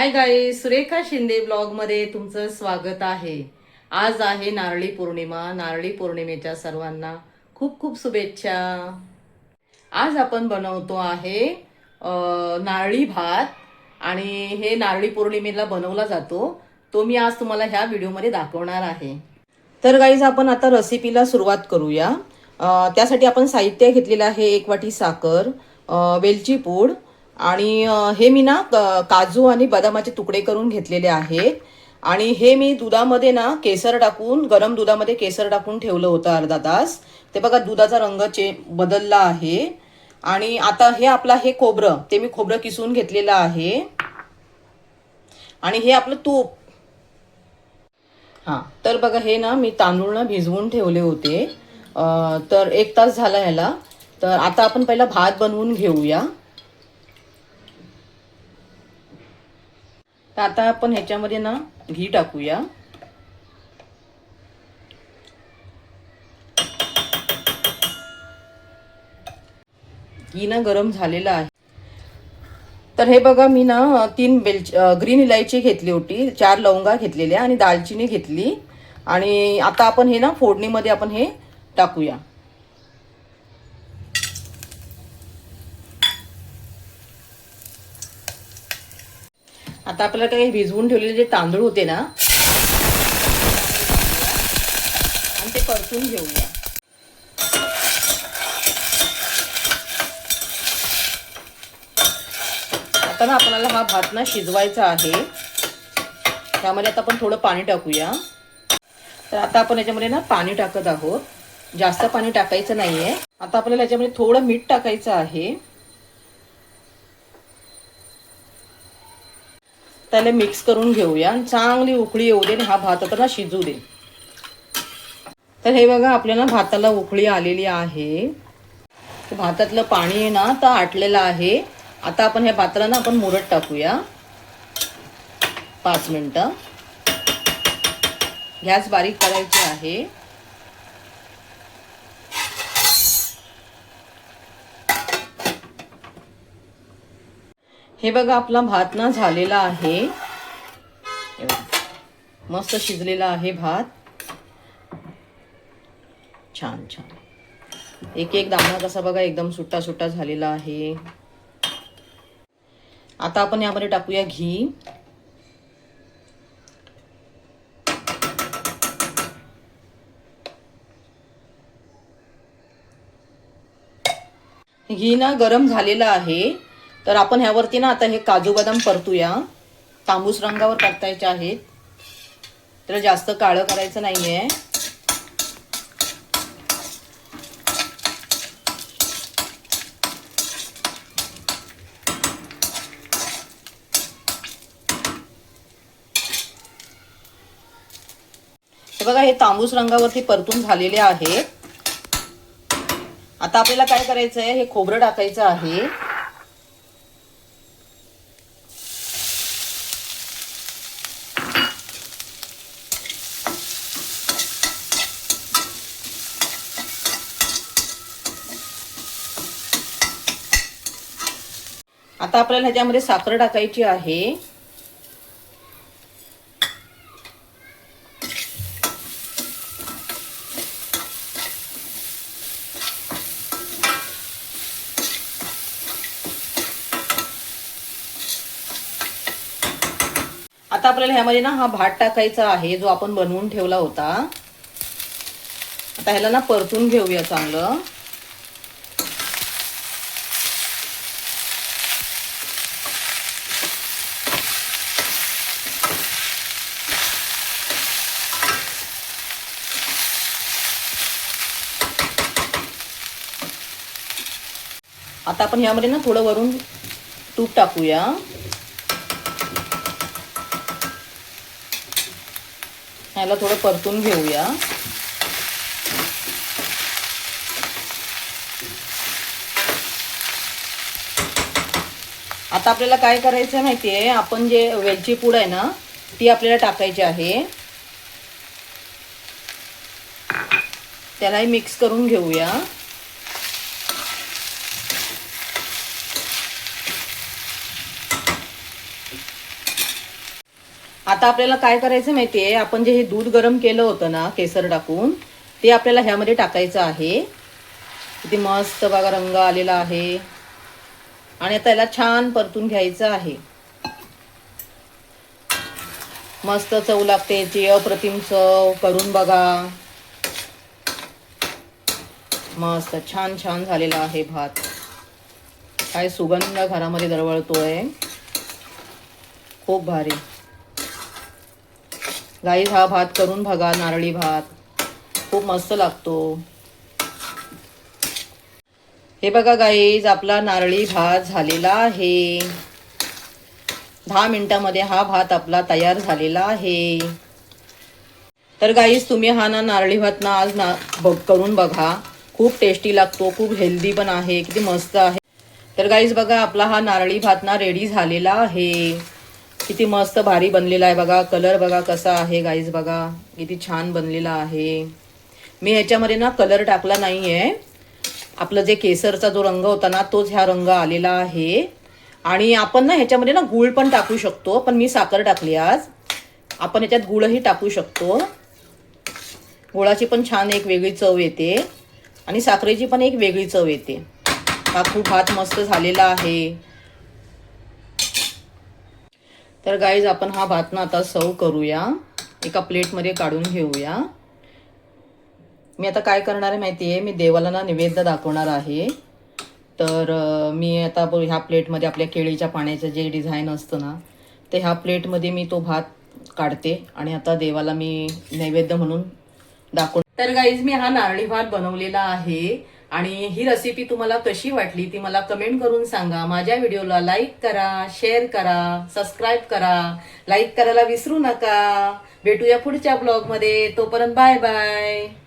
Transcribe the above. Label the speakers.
Speaker 1: Hi guys, Surekha Shinde blog मध्ये तुमचं स्वागत आहे। आज आहे नारळी पौर्णिमा। नारळी पौर्णिमेच्या सर्वांना खूप खूप शुभेच्छा। आज आपण बनवतो आहे नारळी भात आणि हे नारळी पौर्णिमेला बनवला जातो। तो मी आज तुम्हाला ह्या व्हिडिओमध्ये दाखवणार आहे। तर गाईज आपण आता रेसिपीला सुरुवात करूया। त्यासाठी आपण साहित्य घेतलेलं आहे, 1 वाटी साखर, वेलची पूड आणि हे मी ना काजू आणि बदामाचे तुकडे करून घेतलेले आहेत। आणि हे मी दुधामध्ये ना केसर टाकून, गरम दुधामध्ये केसर टाकून ठेवलं होतं अर्धा तास। ते बघा दुधाचा रंग बदलला आहे। आणि आता हे आपलं हे खोबरं, ते मी खोबरं किसून घेतलेलं आहे। आणि हे आपलं तूप। हां, तर बघा हे ना मी तांदूळ ना भिजवून ठेवले होते। तर 1 तास झाला ह्याला। तर आता आपण पहिला भात बनवून घेऊया। तर आता आपण ह्याच्यामध्ये ना घी टाकूया। घी ना गरम झालेलं आहे। तर हे बघा मी ना 3 ग्रीन इलायची घेतली होती, 4 लवंगा घेतलेल्या आणि दालचिनी घेतली। आणि आता आपण हे ना फोडणीमध्ये आपण हे टाकूया। आता आपल्याला काही भिजवून ठेवलेले जे तांदूळ होते ना, आणि ते परतून घेऊया। आता ना आपल्याला हा भात ना शिजवायचा आहे। त्यामध्ये आता आपण थोडं पाणी टाकूया। तर आता आपण याच्यामध्ये ना पाणी टाकत आहोत, जास्त पाणी टाकायचं नाहीये। आता आपल्याला याच्यामध्ये थोडं मीठ टाकायचं आहे। त्याला मिक्स करून घेऊया आणि चांगली उकळी येऊ दे आणि हा भात आता ना शिजू दे। तर हे बघा आपल्याला भाताला उकळी आलेली आहे। भातातलं पाणी ना आता आटलेलं आहे। आता आपण ह्या भाताला ना आपण मुरत टाकूया 5 मिनिटं। गॅस बारीक करायची आहे। हे बघा आपला भात ना झालेला आहे। मस्त शिजलेला आहे भात, छान छान। एक एक दाणा कसा बघा एकदम सुट्टा सुट्टा झालेला आहे। आता आपण यामध्ये टाकूया घी। घी ना गरम झालेलं आहे। तर आपण ह्यावरती ना आता हे काजू बदाम परतूया। तांबूस रंगावर परतायचे आहेत, तर जास्त काळं करायचं नाहीये। हे बघा हे तांबूस रंगावरती परतून झालेले आहे। आता आपल्याला काय करायचं आहे, हे खोबरं टाकायचं आहे। आता आपल्याला ह्याच्यामध्ये साखर टाकायची आहे। आता आपल्याला ह्यामध्ये ना हा भात टाकायचा आहे, जो आपण बनवून ठेवला होता। आता ह्याला ना परतून घेऊया चांगलं। आता आपण ह्यामध्ये ना थोडं वरून तूप टाकूया। ह्याला थोडं परतून घेऊया। आता आपल्याला काय करायचं माहितीये, आपण जे वेलची पूड आहे ना ती आपल्याला टाकायची आहे। त्यालाही मिक्स करून घेऊया। आता आपल्याला काय करायचं माहितीये, आपण जे हे दूध गरम केलं होतं ना केसर टाकून, ते आपल्याला ह्यामध्ये टाकायचं आहे. किती मस्त बघा रंग आलेला आहे. आणि आता याला छान परतून घ्यायचं आहे. मस्त चव लागते याची, अप्रतिम चव. करून बघा. मस्त छान छान झालेला आहे भात. काय सुगंध घरामध्ये दरवळतोय, खूप भारी. गाईज हा भात करून बघा, नारळी भात खूप मस्त लागतो. हे बघा गाईज, आपला नारळी भात झालेला आहे. 10 मिनिटांमध्ये हा भात आपला तयार झालेला आहे. तर गाईज तुम्ही हा ना नारळी भात ना आज करून बघा. खूप टेस्टी लागतो, खूप हेल्दी पण आहे, किती मस्त आहे. तर गाईज बघा, आपला हा नारळी भात ना रेडी झालेला आहे. किती मस्त भारी बनलेला आहे बघा. कलर बघा कसा आहे गाईज, बघा किती छान बनलेला आहे. मी ह्याच्यामध्ये ना कलर टाकला नाहीये. आपलं जे केसरचा जो रंग होता ना तोच ह्या रंग आलेला आहे. आणि आपण ना ह्याच्यामध्ये ना गूळ पण टाकू शकतो, पण मी साखर टाकली आज. आपण ह्याच्यात गुळही टाकू शकतो. गुळाची पण छान एक वेगळी चव येते आणि साखरेची पण एक वेगळी चव येते. हा खूप भात मस्त झालेला आहे. तर गाईज आपण हा भात ना आता सर्व करूया, एका प्लेटमध्ये काढून घेऊया. मी आता काय करणार आहे माहिती आहे, मी देवाला ना नैवेद्य दाखवणार आहे. तर मी आता ह्या प्लेटमध्ये आपल्या केळीच्या पाण्याचं जे डिझाईन असतं ना, ते ह्या प्लेटमध्ये मी तो भात काढते आणि आता देवाला मी नैवेद्य म्हणून दाखव. तर गाईज मी हा नारळी भात बनवलेला आहे आणि ही रेसिपी तुम्हाला कशी वाटली ती मला कमेंट करून सांगा. माझ्या व्हिडिओला लाईक करा, शेअर करा, सबस्क्राईब करा. लाईक करायला विसरू नका. भेटूया पुढच्या ब्लॉगमध्ये. तोपर्यंत बाय बाय.